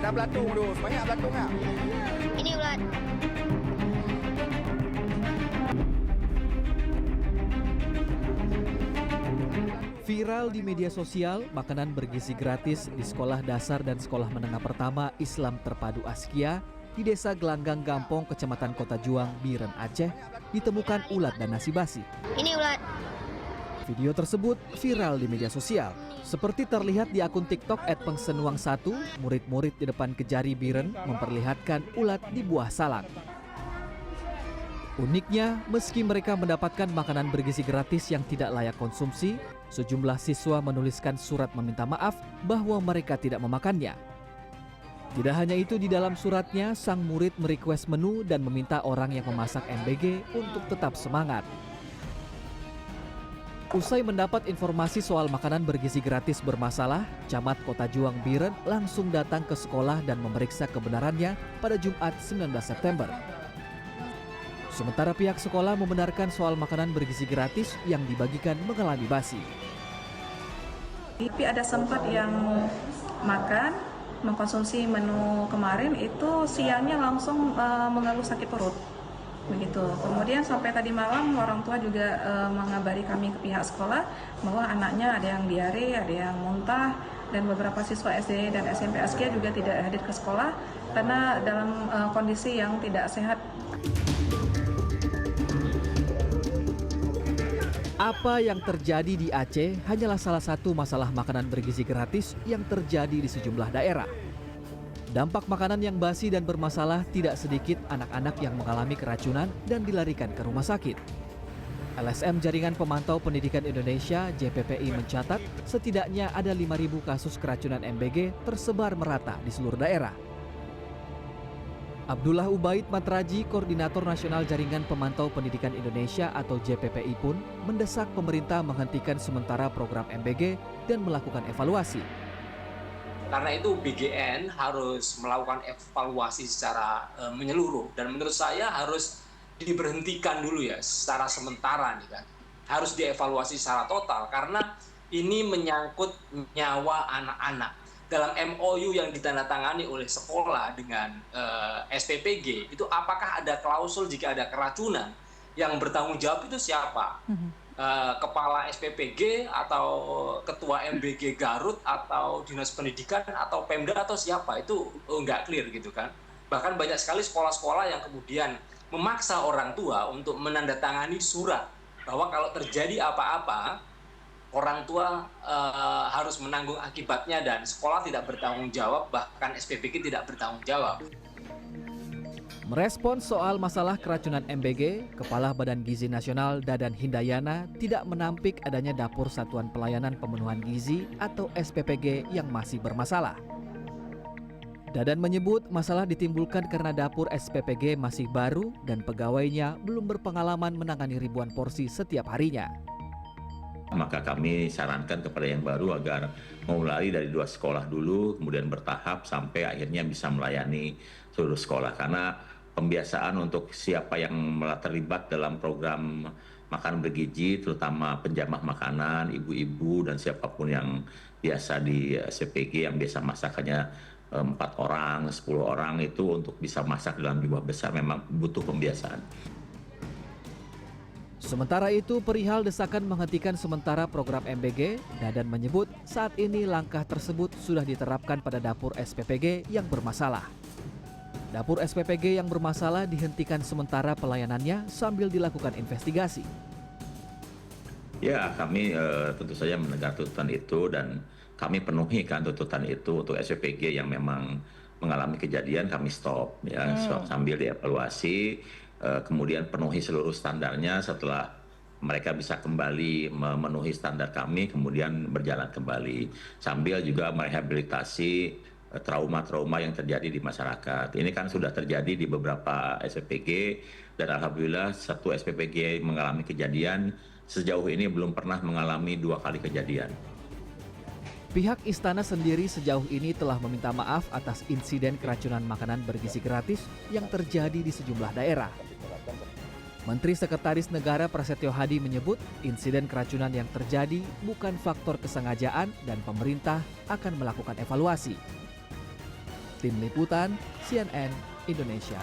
ada belatung tu. Banyak belatung tak? Ini ulat. Viral di media sosial, makanan bergizi gratis di sekolah dasar dan sekolah menengah pertama Islam Terpadu Askia di Desa Gelanggang Gampong, Kecamatan Kota Juang, Biren, Aceh, ditemukan ulat dan nasi basi. Ini ulat. Video tersebut viral di media sosial. Seperti terlihat di akun TikTok @pengsenuang1, murid-murid di depan Kejari Biren memperlihatkan ulat di buah salak. Uniknya, meski mereka mendapatkan makanan bergizi gratis yang tidak layak konsumsi, sejumlah siswa menuliskan surat meminta maaf bahwa mereka tidak memakannya. Tidak hanya itu, di dalam suratnya, sang murid merequest menu dan meminta orang yang memasak MBG untuk tetap semangat. Usai mendapat informasi soal makanan bergizi gratis bermasalah, Camat Kota Juang Biren langsung datang ke sekolah dan memeriksa kebenarannya pada Jumat 19 September. Sementara pihak sekolah membenarkan soal makanan bergizi gratis yang dibagikan mengalami basi. Tapi ada sempat yang makan, mengkonsumsi menu kemarin itu siangnya langsung mengeluh sakit perut. Begitu. Kemudian sampai tadi malam orang tua juga mengabari kami ke pihak sekolah bahwa anaknya ada yang diare, ada yang muntah, dan beberapa siswa SD dan SMP Askia juga tidak hadir ke sekolah karena dalam kondisi yang tidak sehat. Apa yang terjadi di Aceh hanyalah salah satu masalah makanan bergizi gratis yang terjadi di sejumlah daerah. Dampak makanan yang basi dan bermasalah tidak sedikit anak-anak yang mengalami keracunan dan dilarikan ke rumah sakit. LSM Jaringan Pemantau Pendidikan Indonesia (JPPI) mencatat setidaknya ada 5.000 kasus keracunan MBG tersebar merata di seluruh daerah. Abdullah Ubaid Matraji, Koordinator Nasional Jaringan Pemantau Pendidikan Indonesia atau JPPI pun mendesak pemerintah menghentikan sementara program MBG dan melakukan evaluasi. Karena itu BGN harus melakukan evaluasi secara menyeluruh dan menurut saya harus diberhentikan dulu ya secara sementara nih kan. Harus dievaluasi secara total karena ini menyangkut nyawa anak-anak. Dalam MOU yang ditandatangani oleh sekolah dengan SPPG itu apakah ada klausul jika ada keracunan yang bertanggung jawab itu siapa? Kepala SPPG atau ketua MBG Garut atau Dinas Pendidikan atau Pemda atau siapa itu nggak clear gitu kan. Bahkan banyak sekali sekolah-sekolah yang kemudian memaksa orang tua untuk menandatangani surat bahwa kalau terjadi apa-apa orang tua harus menanggung akibatnya dan sekolah tidak bertanggung jawab, bahkan SPPG tidak bertanggung jawab. Merespons soal masalah keracunan MBG, Kepala Badan Gizi Nasional Dadan Hindayana tidak menampik adanya Dapur Satuan Pelayanan Pemenuhan Gizi atau SPPG yang masih bermasalah. Dadan menyebut masalah ditimbulkan karena dapur SPPG masih baru dan pegawainya belum berpengalaman menangani ribuan porsi setiap harinya. Maka kami sarankan kepada yang baru agar memulai dari 2 sekolah dulu, kemudian bertahap sampai akhirnya bisa melayani seluruh sekolah. Karena pembiasaan untuk siapa yang terlibat dalam program makan bergizi, terutama penjamah makanan, ibu-ibu dan siapapun yang biasa di SPPG yang biasa masakannya 4 orang, 10 orang itu untuk bisa masak dalam jumlah besar memang butuh pembiasaan. Sementara itu, perihal desakan menghentikan sementara program MBG, Dadan menyebut saat ini langkah tersebut sudah diterapkan pada dapur SPPG yang bermasalah. Dapur SPPG yang bermasalah dihentikan sementara pelayanannya sambil dilakukan investigasi. Ya, kami tentu saja menegak tuntutan itu dan kami penuhi kan tuntutan itu untuk SPPG yang memang mengalami kejadian kami stop ya sambil dievaluasi. Kemudian penuhi seluruh standarnya, setelah mereka bisa kembali memenuhi standar kami, kemudian berjalan kembali. Sambil juga merehabilitasi trauma-trauma yang terjadi di masyarakat. Ini kan sudah terjadi di beberapa SPPG, dan alhamdulillah satu SPPG mengalami kejadian, sejauh ini belum pernah mengalami 2 kali kejadian. Pihak istana sendiri sejauh ini telah meminta maaf atas insiden keracunan makanan bergizi gratis yang terjadi di sejumlah daerah. Menteri Sekretaris Negara Prasetyo Hadi menyebut insiden keracunan yang terjadi bukan faktor kesengajaan dan pemerintah akan melakukan evaluasi. Tim Liputan CNN Indonesia.